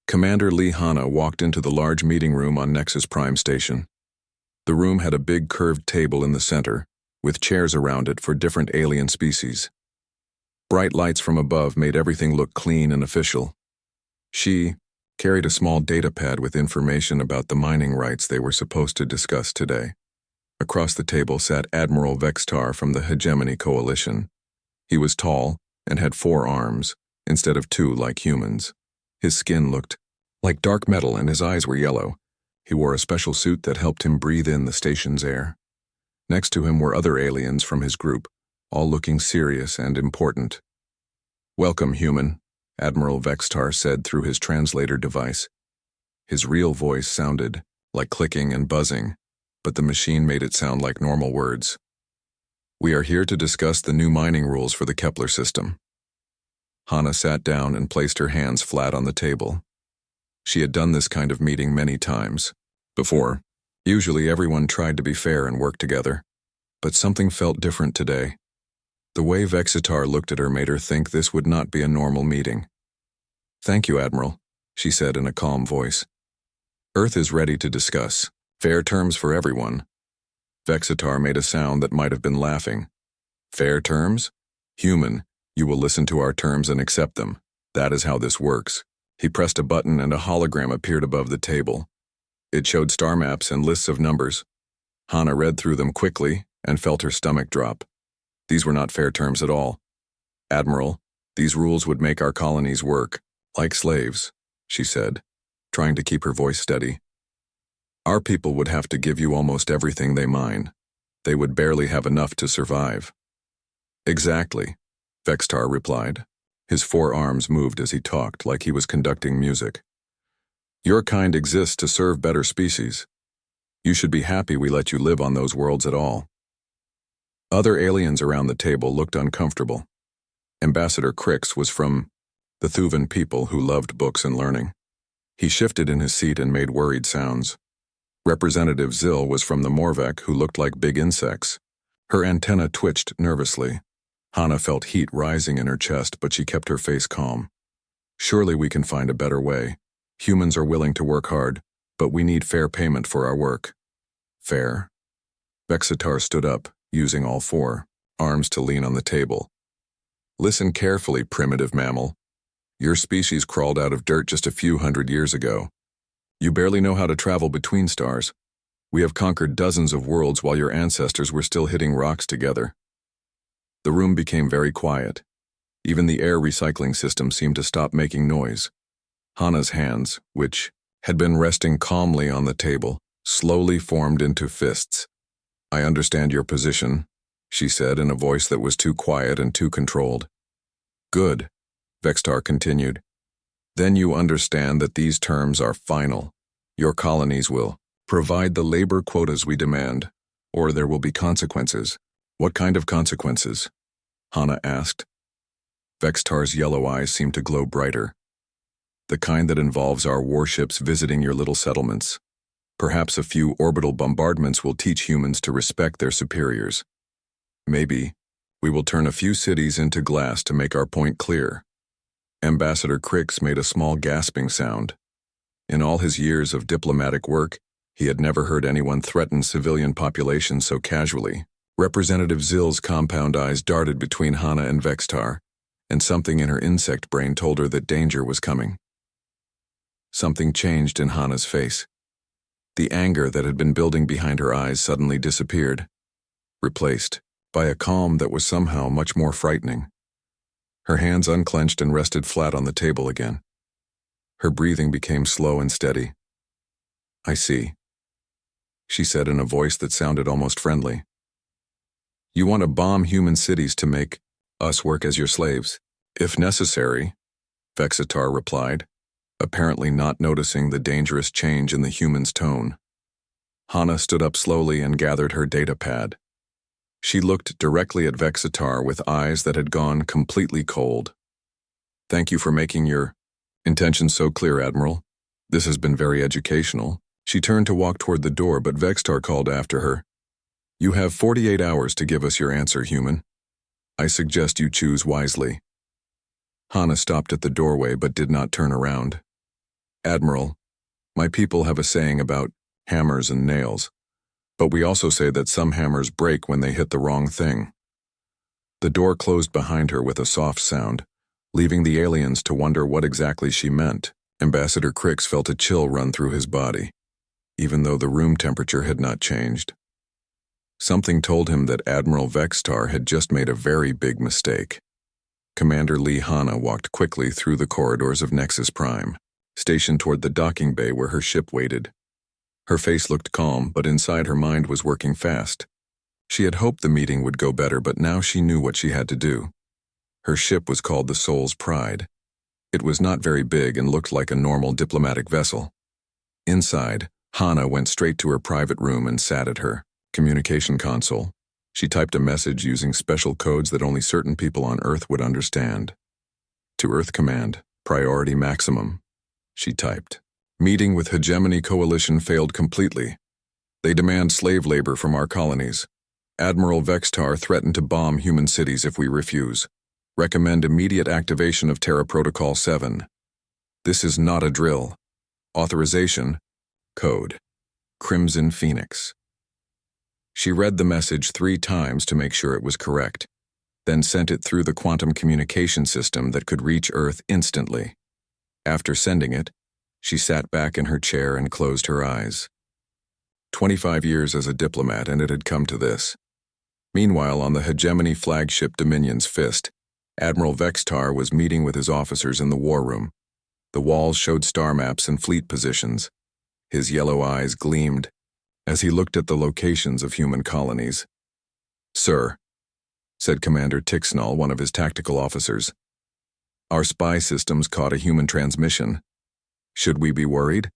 Commander Lee Hanna walked into the large meeting room on Nexus Prime Station. The room had a big curved table in the center, with chairs around it for different alien species. Bright lights from above made everything look clean and official. She carried a small data pad with information about the mining rights they were supposed to discuss today. Across the table sat Admiral Vextar from the Hegemony Coalition. He was tall and had 4 arms, instead of 2 like humans. His skin looked like dark metal and his eyes were yellow. He wore a special suit that helped him breathe in the station's air. Next to him were other aliens from his group, all looking serious and important. "Welcome, human," Admiral Vextar said through his translator device. His real voice sounded like clicking and buzzing, but the machine made it sound like normal words. "We are here to discuss the new mining rules for the Kepler system." Hanna sat down and placed her hands flat on the table. She had done this kind of meeting many times before. Usually everyone tried to be fair and work together, but something felt different today. The way Vexitar looked at her made her think this would not be a normal meeting. "Thank you, Admiral," she said in a calm voice. "Earth is ready to discuss fair terms for everyone." Vexitar made a sound that might have been laughing. "Fair terms? Human, you will listen to our terms and accept them. That is how this works." He pressed a button and a hologram appeared above the table. It showed star maps and lists of numbers. Hanna read through them quickly and felt her stomach drop. These were not fair terms at all. "Admiral, these rules would make our colonies work like slaves," she said, trying to keep her voice steady. "Our people would have to give you almost everything they mine. They would barely have enough to survive." "Exactly," Vextar replied. His 4 arms moved as he talked, like he was conducting music. "Your kind exists to serve better species. You should be happy we let you live on those worlds at all." Other aliens around the table looked uncomfortable. Ambassador Crix was from the Thuvan people who loved books and learning. He shifted in his seat and made worried sounds. Representative Zill was from the Morvek who looked like big insects. Her antenna twitched nervously. Hanna felt heat rising in her chest, but she kept her face calm. "Surely we can find a better way. Humans are willing to work hard, but we need fair payment for our work." "Fair?" Vexitar stood up, using all 4 arms to lean on the table. "Listen carefully, primitive mammal. Your species crawled out of dirt just a few hundred years ago. You barely know how to travel between stars. We have conquered dozens of worlds while your ancestors were still hitting rocks together." The room became very quiet. Even the air recycling system seemed to stop making noise. Hanna's hands, which had been resting calmly on the table, slowly formed into fists. "I understand your position," she said in a voice that was too quiet and too controlled. "Good," Vextar continued. "Then you understand that these terms are final. Your colonies will provide the labor quotas we demand, or there will be consequences." "What kind of consequences?" Hanna asked. Vextar's yellow eyes seemed to glow brighter. "The kind that involves our warships visiting your little settlements. Perhaps a few orbital bombardments will teach humans to respect their superiors. Maybe we will turn a few cities into glass to make our point clear." Ambassador Crix made a small gasping sound. In all his years of diplomatic work, he had never heard anyone threaten civilian populations so casually. Representative Zill's compound eyes darted between Hanna and Vextar, and something in her insect brain told her that danger was coming. Something changed in Hanna's face. The anger that had been building behind her eyes suddenly disappeared, replaced by a calm that was somehow much more frightening. Her hands unclenched and rested flat on the table again. Her breathing became slow and steady. "I see," she said in a voice that sounded almost friendly. "You want to bomb human cities to make us work as your slaves, if necessary," Vexitar replied, apparently not noticing the dangerous change in the human's tone. Hanna stood up slowly and gathered her data pad. She looked directly at Vexitar with eyes that had gone completely cold. "Thank you for making your intentions so clear, Admiral. This has been very educational." She turned to walk toward the door, but Vextar called after her. "You have 48 hours to give us your answer, human. I suggest you choose wisely." Hanna stopped at the doorway but did not turn around. Admiral, my people have a saying about hammers and nails, but we also say that some hammers break when they hit the wrong thing. The door closed behind her with a soft sound, leaving the aliens to wonder what exactly she meant. Ambassador Crix felt a chill run through his body, even though the room temperature had not changed. Something told him that Admiral Vextar had just made a very big mistake. Commander Lee Hanna walked quickly through the corridors of Nexus Prime, stationed toward the docking bay where her ship waited. Her face looked calm, but inside her mind was working fast. She had hoped the meeting would go better, but now she knew what she had to do. Her ship was called the Soul's Pride. It was not very big and looked like a normal diplomatic vessel. Inside, Hanna went straight to her private room and sat at her communication console. She typed a message using special codes that only certain people on Earth would understand. To Earth Command, priority maximum. She typed. Meeting with Hegemony Coalition failed completely. They demand slave labor from our colonies. Admiral Vextar threatened to bomb human cities if we refuse. Recommend immediate activation of Terra Protocol 7. This is not a drill. Authorization. Code. Crimson Phoenix. She read the message 3 times to make sure it was correct, then sent it through the quantum communication system that could reach Earth instantly. After sending it, she sat back in her chair and closed her eyes. 25 years as a diplomat, and it had come to this. Meanwhile, on the Hegemony flagship Dominion's Fist, Admiral Vextar was meeting with his officers in the war room. The walls showed star maps and fleet positions. His yellow eyes gleamed as he looked at the locations of human colonies. "Sir," said Commander Tixnall, one of his tactical officers, "our spy systems caught a human transmission. Should we be worried?"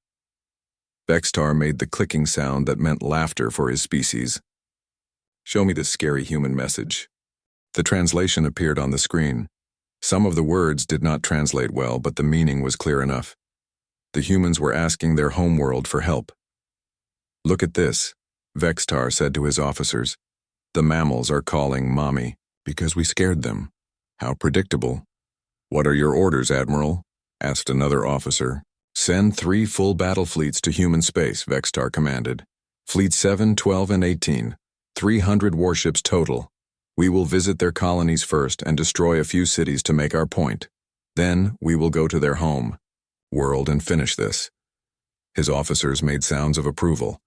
Vextar made the clicking sound that meant laughter for his species. "Show me this scary human message." The translation appeared on the screen. Some of the words did not translate well, but the meaning was clear enough. The humans were asking their homeworld for help. "Look at this," Vextar said to his officers. "The mammals are calling Mommy because we scared them. How predictable." "What are your orders, Admiral?" asked another officer. "Send 3 full battle fleets to human space," Vextar commanded. "Fleet 7, 12, and 18. 300 warships total. We will visit their colonies first and destroy a few cities to make our point. Then we will go to their home world and finish this." His officers made sounds of approval.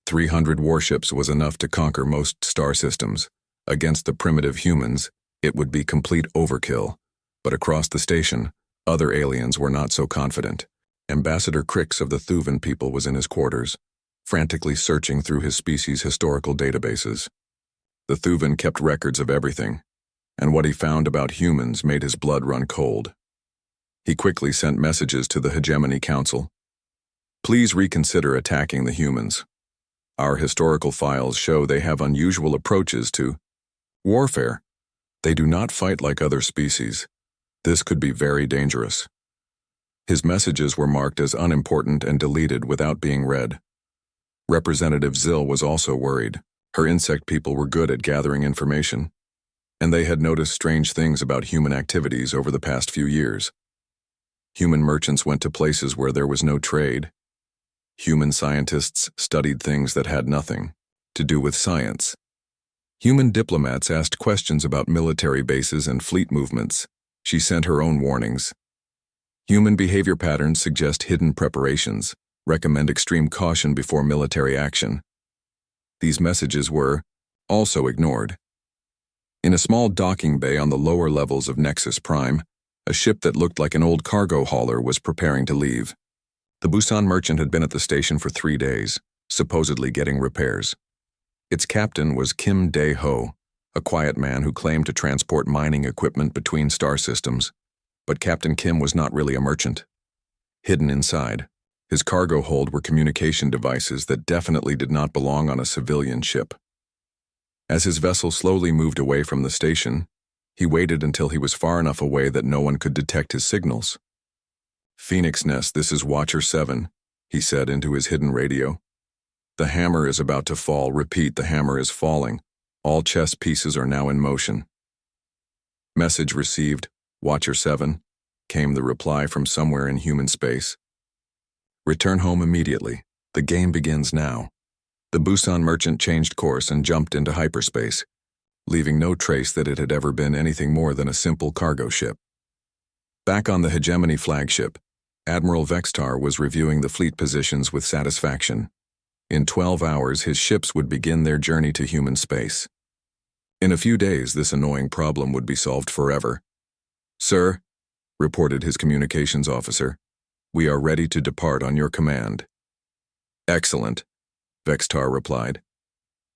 300 warships was enough to conquer most star systems. Against the primitive humans, it would be complete overkill. But across the station, other aliens were not so confident. Ambassador Crix of the Thuvan people was in his quarters, frantically searching through his species' historical databases. The Thuvan kept records of everything, and what he found about humans made his blood run cold. He quickly sent messages to the Hegemony Council. "Please reconsider attacking the humans. Our historical files show they have unusual approaches to warfare. They do not fight like other species. This could be very dangerous." His messages were marked as unimportant and deleted without being read. Representative Zill was also worried. Her insect people were good at gathering information, and they had noticed strange things about human activities over the past few years. Human merchants went to places where there was no trade. Human scientists studied things that had nothing to do with science. Human diplomats asked questions about military bases and fleet movements. She sent her own warnings. Human behavior patterns suggest hidden preparations, recommend extreme caution before military action. These messages were also ignored. In a small docking bay on the lower levels of Nexus Prime, a ship that looked like an old cargo hauler was preparing to leave. The Busan merchant had been at the station for 3 days, supposedly getting repairs. Its captain was Kim Dae-ho, a quiet man who claimed to transport mining equipment between star systems. But Captain Kim was not really a merchant. Hidden inside, his cargo hold were communication devices that definitely did not belong on a civilian ship. As his vessel slowly moved away from the station, he waited until he was far enough away that no one could detect his signals. "Phoenix Nest, this is Watcher 7, he said into his hidden radio. "The hammer is about to fall. Repeat, the hammer is falling. All chess pieces are now in motion." Message received, Watcher 7, came the reply from somewhere in human space. Return home immediately. The game begins now. The Busan merchant changed course and jumped into hyperspace, leaving no trace that it had ever been anything more than a simple cargo ship. Back on the Hegemony flagship, Admiral Vextar was reviewing the fleet positions with satisfaction. In 12 hours, his ships would begin their journey to human space. In a few days, this annoying problem would be solved forever. "Sir," reported his communications officer, "we are ready to depart on your command." "Excellent," Vextar replied.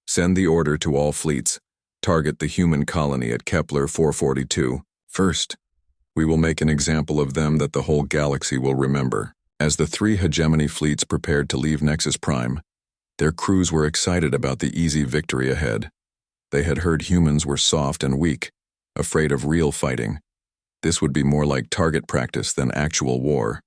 "Send the order to all fleets. Target the human colony at Kepler 442. First, we will make an example of them that the whole galaxy will remember." As the 3 Hegemony fleets prepared to leave Nexus Prime, their crews were excited about the easy victory ahead. They had heard humans were soft and weak, afraid of real fighting. This would be more like target practice than actual war.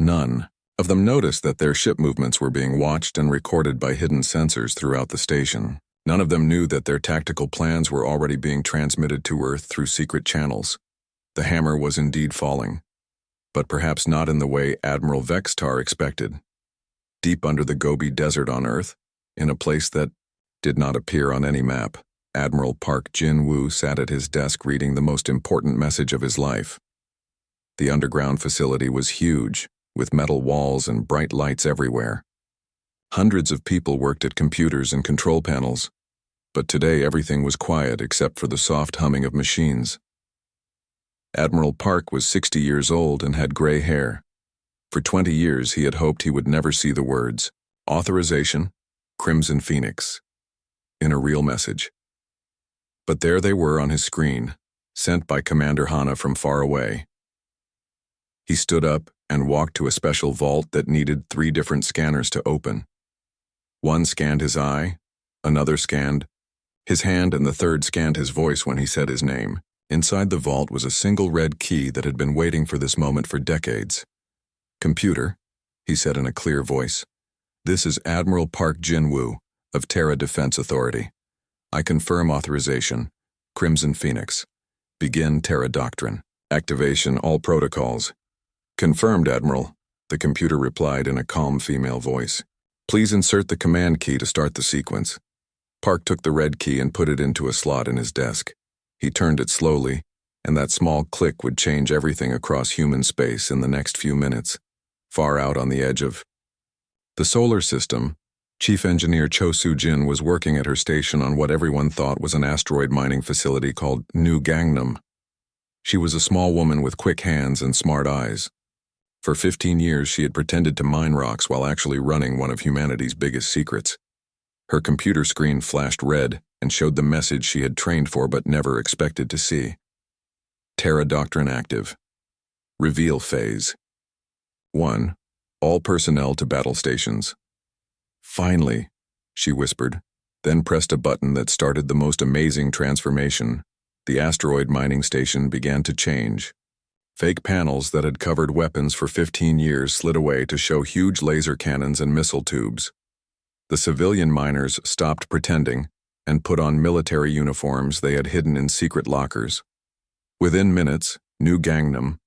None of them noticed that their ship movements were being watched and recorded by hidden sensors throughout the station. None of them knew that their tactical plans were already being transmitted to Earth through secret channels. The hammer was indeed falling, but perhaps not in the way Admiral Vextar expected. Deep under the Gobi Desert on Earth, in a place that did not appear on any map, Admiral Park Jin-woo sat at his desk reading the most important message of his life. The underground facility was huge, with metal walls and bright lights everywhere. Hundreds of people worked at computers and control panels, but today everything was quiet except for the soft humming of machines. Admiral Park was 60 years old and had gray hair. For 20 years he had hoped he would never see the words, "Authorization, Crimson Phoenix," in a real message. But there they were on his screen, sent by Commander Hana from far away. He stood up and walked to a special vault that needed 3 different scanners to open. One scanned his eye, another scanned his hand, and the third scanned his voice when he said his name. Inside the vault was a single red key that had been waiting for this moment for decades. "Computer," he said in a clear voice, "this is Admiral Park Jin-woo of Terra Defense Authority. I confirm authorization. Crimson Phoenix. Begin Terra Doctrine. Activation all protocols." "Confirmed, Admiral," the computer replied in a calm female voice. "Please insert the command key to start the sequence." Park took the red key and put it into a slot in his desk. He turned it slowly, and that small click would change everything across human space in the next few minutes. Far out on the edge of the solar system, Chief Engineer Cho Soo-jin was working at her station on what everyone thought was an asteroid mining facility called New Gangnam. She was a small woman with quick hands and smart eyes. For 15 years she had pretended to mine rocks while actually running one of humanity's biggest secrets. Her computer screen flashed red and showed the message she had trained for but never expected to see. Terra Doctrine active. Reveal phase. 1. All personnel to battle stations. "Finally," she whispered, then pressed a button that started the most amazing transformation. The asteroid mining station began to change. Fake panels that had covered weapons for 15 years slid away to show huge laser cannons and missile tubes. The civilian miners stopped pretending and put on military uniforms they had hidden in secret lockers. Within minutes, New Gangnam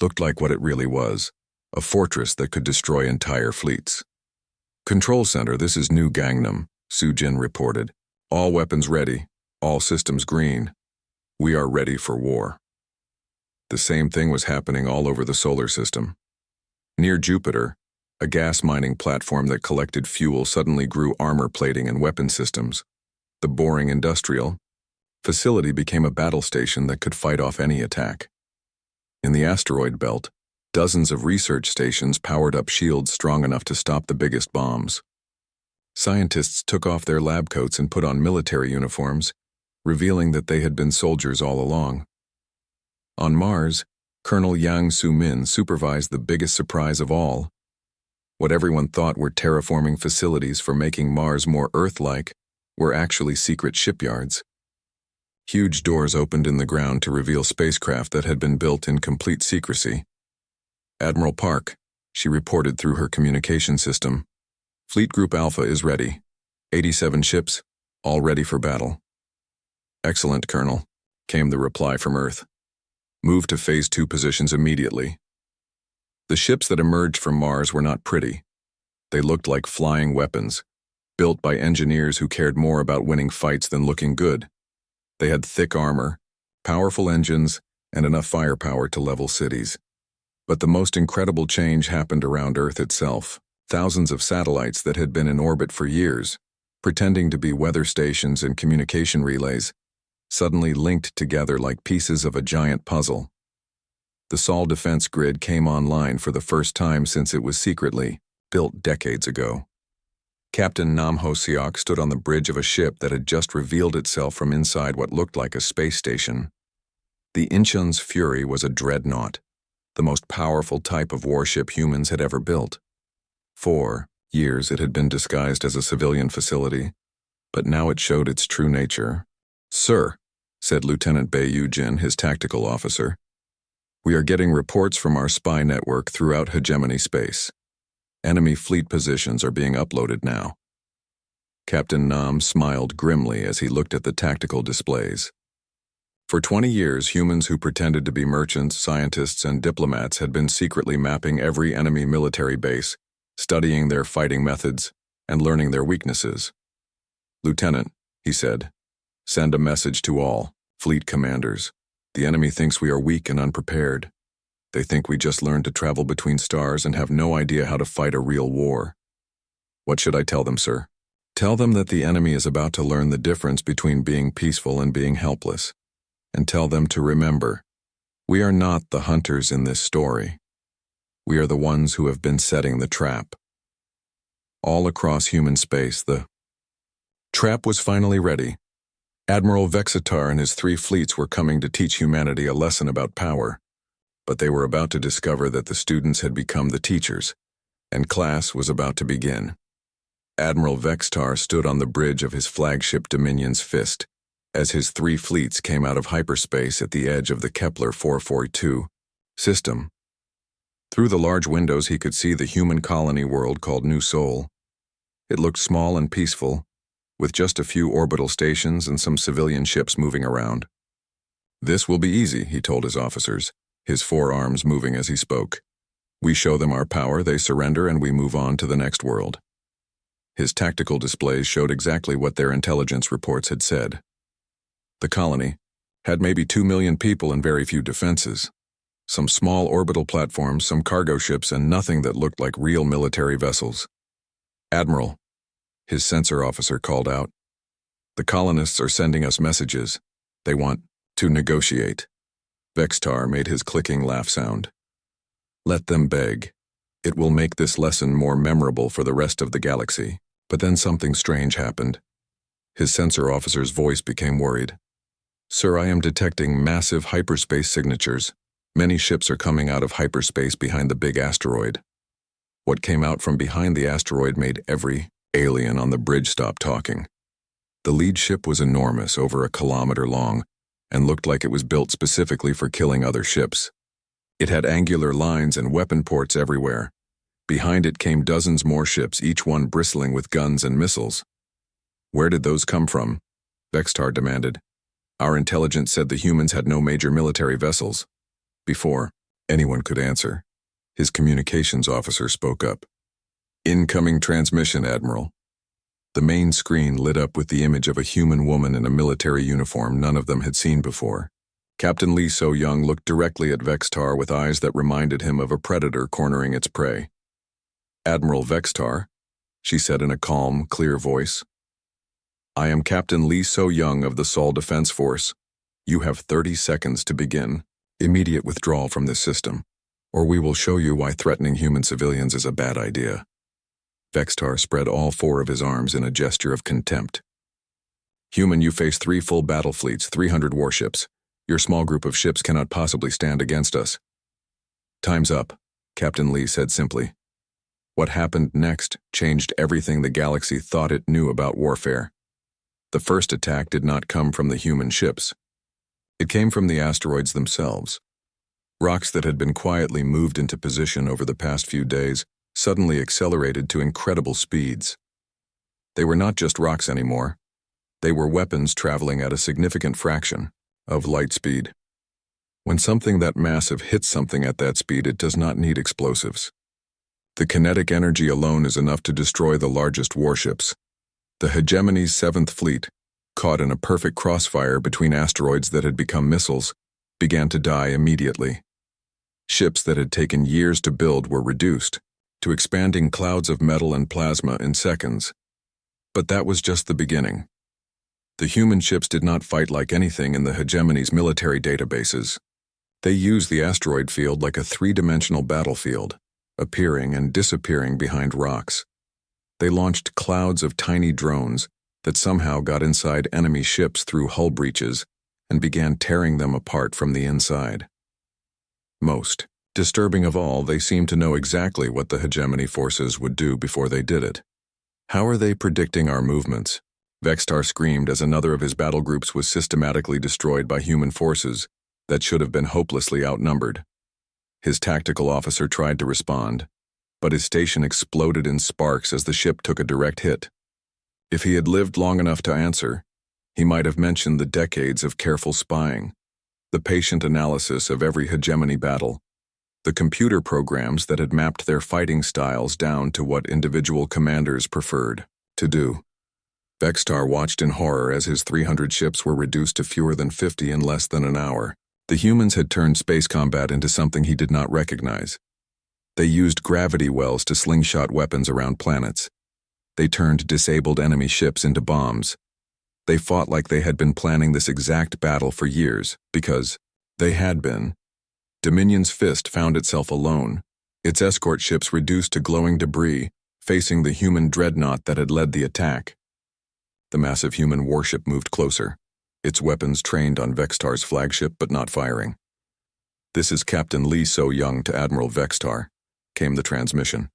looked like what it really was, a fortress that could destroy entire fleets. "Control Center, this is New Gangnam," Soo-jin reported. "All weapons ready, all systems green. We are ready for war." The same thing was happening all over the solar system. Near Jupiter, a gas mining platform that collected fuel suddenly grew armor plating and weapon systems. The boring industrial facility became a battle station that could fight off any attack. In the asteroid belt, dozens of research stations powered up shields strong enough to stop the biggest bombs. Scientists took off their lab coats and put on military uniforms, revealing that they had been soldiers all along. On Mars, Colonel Yang Soo-min supervised the biggest surprise of all. What everyone thought were terraforming facilities for making Mars more Earth-like were actually secret shipyards. Huge doors opened in the ground to reveal spacecraft that had been built in complete secrecy. "Admiral Park," she reported through her communication system. "Fleet Group Alpha is ready. 87 ships, all ready for battle." "Excellent, Colonel," came the reply from Earth. "Move to Phase 2 positions immediately." The ships that emerged from Mars were not pretty. They looked like flying weapons, built by engineers who cared more about winning fights than looking good. They had thick armor, powerful engines, and enough firepower to level cities. But the most incredible change happened around Earth itself. Thousands of satellites that had been in orbit for years, pretending to be weather stations and communication relays, suddenly linked together like pieces of a giant puzzle. The Sol defense grid came online for the first time since it was secretly built decades ago. Captain Nam Ho-seok stood on the bridge of a ship that had just revealed itself from inside what looked like a space station. The Incheon's Fury was a dreadnought, the most powerful type of warship humans had ever built. For years it had been disguised as a civilian facility, but now it showed its true nature. "Sir," said Lieutenant Bae Yu-jin, his tactical officer, "we are getting reports from our spy network throughout hegemony space. Enemy fleet positions are being uploaded now." Captain Nam smiled grimly as he looked at the tactical displays. For 20 years, humans who pretended to be merchants, scientists, and diplomats had been secretly mapping every enemy military base, studying their fighting methods, and learning their weaknesses. "Lieutenant," he said, "send a message to all fleet commanders. The enemy thinks we are weak and unprepared. They think we just learned to travel between stars and have no idea how to fight a real war." "What should I tell them, sir?" "Tell them that the enemy is about to learn the difference between being peaceful and being helpless. And tell them to remember, we are not the hunters in this story. We are the ones who have been setting the trap." All across human space, the trap was finally ready. Admiral Vexitar and his 3 fleets were coming to teach humanity a lesson about power, but they were about to discover that the students had become the teachers, and class was about to begin. Admiral Vexitar stood on the bridge of his flagship Dominion's Fist, as his 3 fleets came out of hyperspace at the edge of the Kepler 442 system. Through the large windows he could see the human colony world called New Sol. It looked small and peaceful, with just a few orbital stations and some civilian ships moving around. "This will be easy," he told his officers, his forearms moving as he spoke. "We show them our power, they surrender, and we move on to the next world." His tactical displays showed exactly what their intelligence reports had said. The colony had maybe 2 million people and very few defenses. Some small orbital platforms, some cargo ships, and nothing that looked like real military vessels. "Admiral," his sensor officer called out, "the colonists are sending us messages. They want to negotiate." Vexitar made his clicking laugh sound. "Let them beg. It will make this lesson more memorable for the rest of the galaxy." But then something strange happened. His sensor officer's voice became worried. "Sir, I am detecting massive hyperspace signatures. Many ships are coming out of hyperspace behind the big asteroid." What came out from behind the asteroid made every alien on the bridge stop talking. The lead ship was enormous, over 1 kilometer long, and looked like it was built specifically for killing other ships. It had angular lines and weapon ports everywhere. Behind it came dozens more ships, each one bristling with guns and missiles. "Where did those come from?" Vexitar demanded. "Our intelligence said the humans had no major military vessels." Before anyone could answer, his communications officer spoke up. "Incoming transmission, Admiral." The main screen lit up with the image of a human woman in a military uniform none of them had seen before. Captain Lee So-young looked directly at Vexitar with eyes that reminded him of a predator cornering its prey. "Admiral Vexitar," she said in a calm, clear voice. "I am Captain Lee So-young of the Sol Defense Force. You have 30 seconds to begin immediate withdrawal from this system, or we will show you why threatening human civilians is a bad idea." Vexitar spread all 4 of his arms in a gesture of contempt. "Human, you face 3 full battle fleets, 300 warships. Your small group of ships cannot possibly stand against us." "Time's up," Captain Lee said simply. What happened next changed everything the galaxy thought it knew about warfare. The first attack did not come from the human ships. It came from the asteroids themselves. Rocks that had been quietly moved into position over the past few days suddenly accelerated to incredible speeds. They were not just rocks anymore. They were weapons traveling at a significant fraction of light speed. When something that massive hits something at that speed, it does not need explosives. The kinetic energy alone is enough to destroy the largest warships. The hegemony's 7th Fleet, caught in a perfect crossfire between asteroids that had become missiles, began to die immediately. Ships that had taken years to build were reduced to expanding clouds of metal and plasma in seconds. But that was just the beginning. The human ships did not fight like anything in the hegemony's military databases. They used the asteroid field like a 3-dimensional battlefield, appearing and disappearing behind rocks. They launched clouds of tiny drones that somehow got inside enemy ships through hull breaches and began tearing them apart from the inside. Most disturbing of all, they seemed to know exactly what the hegemony forces would do before they did it. "How are they predicting our movements?" Vextar screamed as another of his battle groups was systematically destroyed by human forces that should have been hopelessly outnumbered. His tactical officer tried to respond, but his station exploded in sparks as the ship took a direct hit. If he had lived long enough to answer, he might have mentioned the decades of careful spying, the patient analysis of every hegemony battle, the computer programs that had mapped their fighting styles down to what individual commanders preferred to do. Vextar watched in horror as his 300 ships were reduced to fewer than 50 in less than an hour. The humans had turned space combat into something he did not recognize. They used gravity wells to slingshot weapons around planets. They turned disabled enemy ships into bombs. They fought like they had been planning this exact battle for years, because they had been. Dominion's fist found itself alone, its escort ships reduced to glowing debris, facing the human dreadnought that had led the attack. The massive human warship moved closer, its weapons trained on Vextar's flagship but not firing. "This is Captain Lee So Young to Admiral Vextar," came the transmission.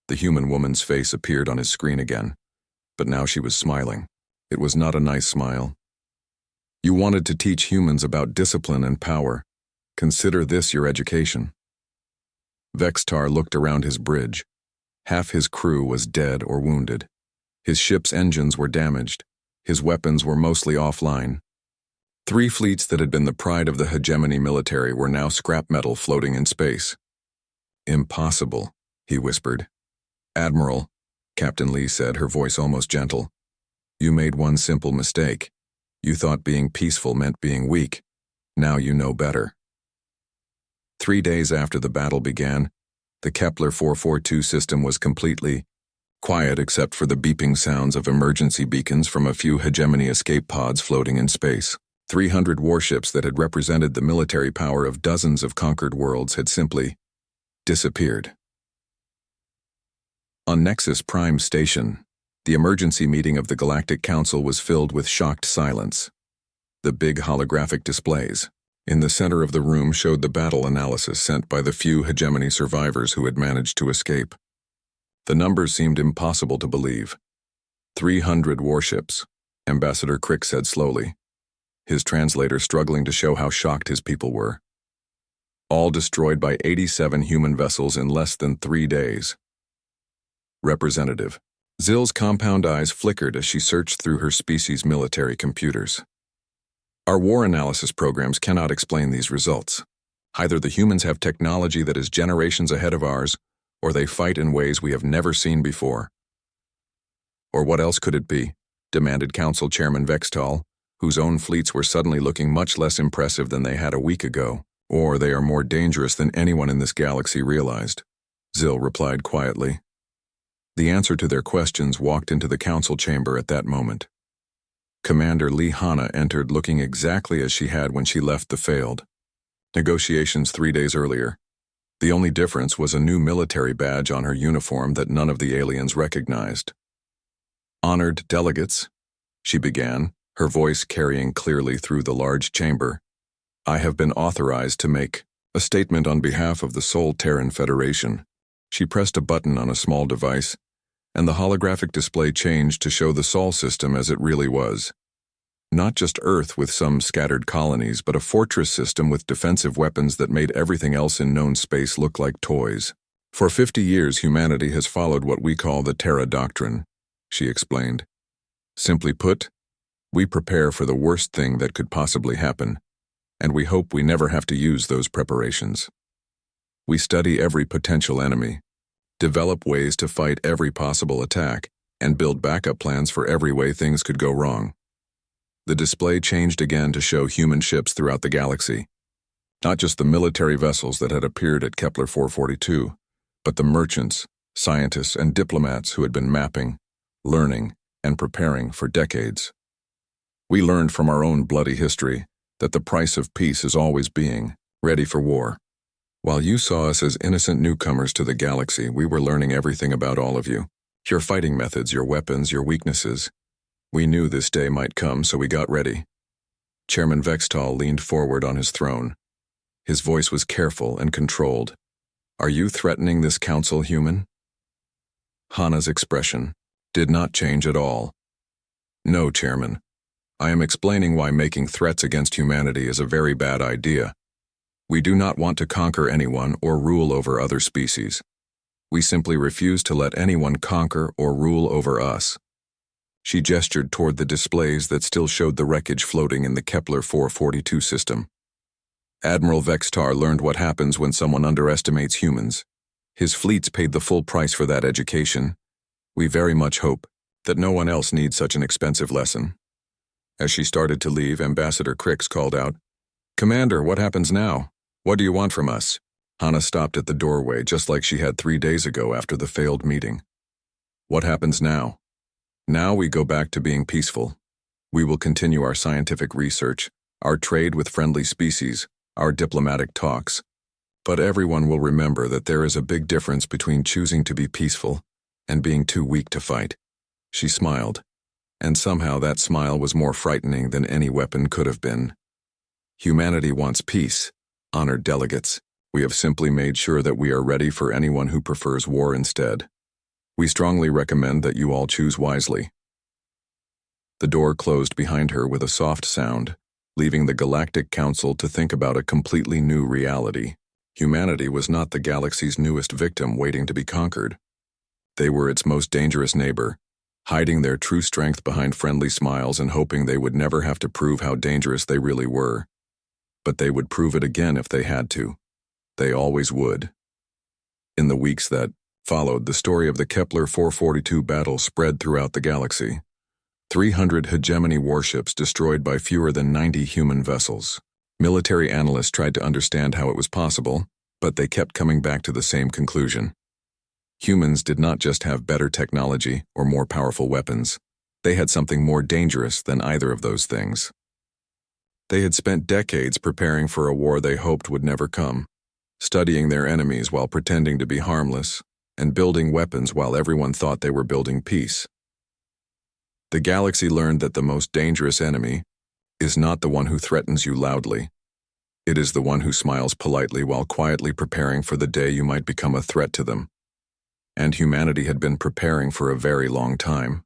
The human woman's face appeared on his screen again, but now she was smiling. It was not a nice smile. "You wanted to teach humans about discipline and power. Consider this your education." Vextar looked around his bridge. Half his crew was dead or wounded. His ship's engines were damaged. His weapons were mostly offline. 3 fleets that had been the pride of the hegemony military were now scrap metal floating in space. "Impossible," he whispered. "Admiral," Captain Lee said, her voice almost gentle, "you made one simple mistake. You thought being peaceful meant being weak. Now you know better." 3 days after the battle began, the Kepler 442 system was completely quiet except for the beeping sounds of emergency beacons from a few hegemony escape pods floating in space. 300 warships that had represented the military power of dozens of conquered worlds had simply disappeared. On Nexus Prime Station, the emergency meeting of the Galactic Council was filled with shocked silence. The big holographic displays in the center of the room showed the battle analysis sent by the few hegemony survivors who had managed to escape. The numbers seemed impossible to believe. 300 warships, Ambassador Crick said slowly, his translator struggling to show how shocked his people were. All destroyed by 87 human vessels in less than 3 days. Representative. Zill's compound eyes flickered as she searched through her species' military computers. "Our war analysis programs cannot explain these results. Either the humans have technology that is generations ahead of ours, or they fight in ways we have never seen before." "Or what else could it be?" demanded Council Chairman Vextal, whose own fleets were suddenly looking much less impressive than they had a week ago. "Or they are more dangerous than anyone in this galaxy realized," Zill replied quietly. The answer to their questions walked into the council chamber at that moment. Commander Lee Hanna entered looking exactly as she had when she left the failed negotiations 3 days earlier. The only difference was a new military badge on her uniform that none of the aliens recognized. "Honored delegates," she began, her voice carrying clearly through the large chamber, "I have been authorized to make a statement on behalf of the Sol Terran Federation." She pressed a button on a small device, and the holographic display changed to show the Sol system as it really was. Not just Earth with some scattered colonies, but a fortress system with defensive weapons that made everything else in known space look like toys. "For 50 years, humanity has followed what we call the Terra Doctrine," she explained. "Simply put, we prepare for the worst thing that could possibly happen. and we hope we never have to use those preparations. We study every potential enemy, develop ways to fight every possible attack, and build backup plans for every way things could go wrong. The display changed again to show human ships throughout the galaxy. Not just the military vessels that had appeared at Kepler 442, but the merchants, scientists, and diplomats who had been mapping, learning, and preparing for decades. We learned from our own bloody history that the price of peace is always being ready for war. While you saw us as innocent newcomers to the galaxy, we were learning everything about all of you. Your fighting methods, your weapons, your weaknesses. We knew this day might come, so we got ready. Chairman Vextal leaned forward on his throne. His voice was careful and controlled. Are you threatening this council, human? Hana's expression did not change at all. No, Chairman. I am explaining why making threats against humanity is a very bad idea. We do not want to conquer anyone or rule over other species. We simply refuse to let anyone conquer or rule over us. She gestured toward the displays that still showed the wreckage floating in the Kepler 442 system. Admiral Vextar learned what happens when someone underestimates humans. His fleets paid the full price for that education. We very much hope that no one else needs such an expensive lesson. As she started to leave, Ambassador Crix called out, "Commander, what happens now? What do you want from us?" Hana stopped at the doorway just like she had 3 days ago after the failed meeting. What happens now? Now we go back to being peaceful. We will continue our scientific research, our trade with friendly species, our diplomatic talks. But everyone will remember that there is a big difference between choosing to be peaceful and being too weak to fight. She smiled, and somehow that smile was more frightening than any weapon could have been. Humanity wants peace, honored delegates. We have simply made sure that we are ready for anyone who prefers war instead. We strongly recommend that you all choose wisely. The door closed behind her with a soft sound, leaving the Galactic Council to think about a completely new reality. Humanity was not the galaxy's newest victim waiting to be conquered. They were its most dangerous neighbor, hiding their true strength behind friendly smiles and hoping they would never have to prove how dangerous they really were. But they would prove it again if they had to. They always would. In the weeks that followed, the story of the Kepler 442 battle spread throughout the galaxy. 300 hegemony warships destroyed by fewer than 90 human vessels. Military analysts tried to understand how it was possible, but they kept coming back to the same conclusion. Humans did not just have better technology or more powerful weapons. They had something more dangerous than either of those things. They had spent decades preparing for a war they hoped would never come, studying their enemies while pretending to be harmless, and building weapons while everyone thought they were building peace. The galaxy learned that the most dangerous enemy is not the one who threatens you loudly. It is the one who smiles politely while quietly preparing for the day you might become a threat to them. And humanity had been preparing for a very long time.